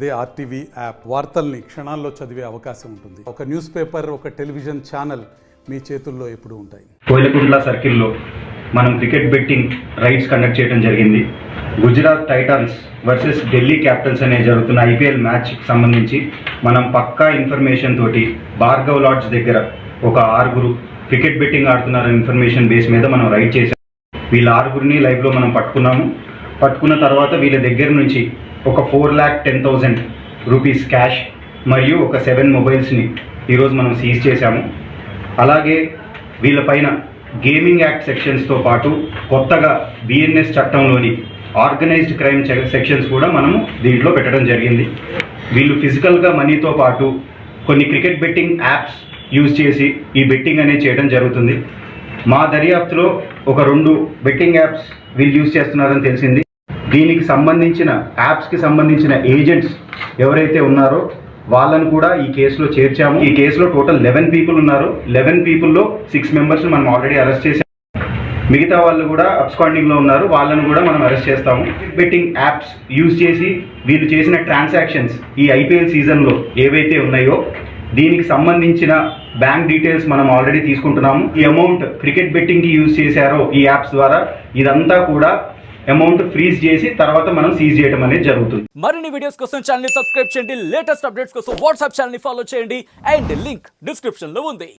అదే RTV app వార్తల్ని క్షణాల్లో చదివే అవకాశం ఉంటుంది. ఒక న్యూస్ పేపర్, ఒక టెలివిజన్ ఛానల్ మీ చేతుల్లో ఎప్పుడూ ఉంటాయి. కోయిలకుంట్ల సర్కిల్లో మనం క్రికెట్ బెట్టింగ్ రైడ్స్ కండక్ట్ చేయడం జరిగింది. Gujarat Titans versus Delhi Capitals అనే జరుగుతున్న ఐపీఎల్ మ్యాచ్కి సంబంధించి మనం పక్కా ఇన్ఫర్మేషన్ తోటి భార్గవ్ లాడ్జ్ దగ్గర ఒక 6 క్రికెట్ బెట్టింగ్ ఆడుతున్నారనే ఇన్ఫర్మేషన్ బేస్ మీద మనం రైడ్ చేసాం. వీళ్ళ 6 లైవ్లో మనం పట్టుకున్నాము. పట్టుకున్న తర్వాత వీళ్ళ దగ్గర నుంచి ఒక 4,10,000 రూపీస్ క్యాష్ మరియు ఒక 7 మొబైల్స్ని ఈరోజు మనం సీజ్ చేశాము. అలాగే వీళ్ళపైన గేమింగ్ యాక్ట్ సెక్షన్స్తో పాటు కొత్తగా బిఎన్ఎస్ చట్టంలోని ఆర్గనైజ్డ్ క్రైమ్ సెక్షన్స్ కూడా మనము దీంట్లో పెట్టడం జరిగింది. వీళ్ళు ఫిజికల్గా మనీతో పాటు కొన్ని క్రికెట్ బెట్టింగ్ యాప్స్ యూజ్ చేసి ఈ బెట్టింగ్ అనేది చేయడం జరుగుతుంది. మా దర్యాప్తులో ఒక 2 బెట్టింగ్ యాప్స్ వీళ్ళు యూజ్ చేస్తున్నారని తెలిసింది. దీనికి సంబంధించిన యాప్స్కి సంబంధించిన ఏజెంట్స్ ఎవరైతే ఉన్నారో వాళ్ళను కూడా ఈ కేసులో చేర్చాము. ఈ కేసులో టోటల్ 11 పీపుల్ ఉన్నారు. 11 పీపుల్లో 6 మెంబర్స్ మనం ఆల్రెడీ అరెస్ట్ చేసాము. మిగతా వాళ్ళు కూడా అబ్స్కాండింగ్లో ఉన్నారు. వాళ్ళను కూడా మనం అరెస్ట్ చేస్తాము. బెట్టింగ్ యాప్స్ యూజ్ చేసి వీళ్ళు చేసిన ట్రాన్సాక్షన్స్ ఈ ఐపీఎల్ సీజన్లో ఏవైతే ఉన్నాయో దీనికి సంబంధించిన బ్యాంక్ డీటెయిల్స్ మనం ఆల్రెడీ తీసుకుంటున్నాము. ఈ అమౌంట్ క్రికెట్ బెట్టింగ్కి యూజ్ చేశారో ఈ యాప్స్ ద్వారా ఇదంతా కూడా అమౌంట్ ఫ్రీజ్ చేసి తర్వాత మనం సీజ్ చేయడం అనేది జరుగుతుంది. మరిన్ని వీడియోస్ కోసం ఛానల్ ని సబ్స్క్రైబ్ చేయండి. లేటెస్ట్ అప్డేట్స్ కోసం వాట్సాప్ ఛానల్ ని ఫాలో చేయండి. అండ్ లింక్ డిస్క్రిప్షన్ లో ఉంది.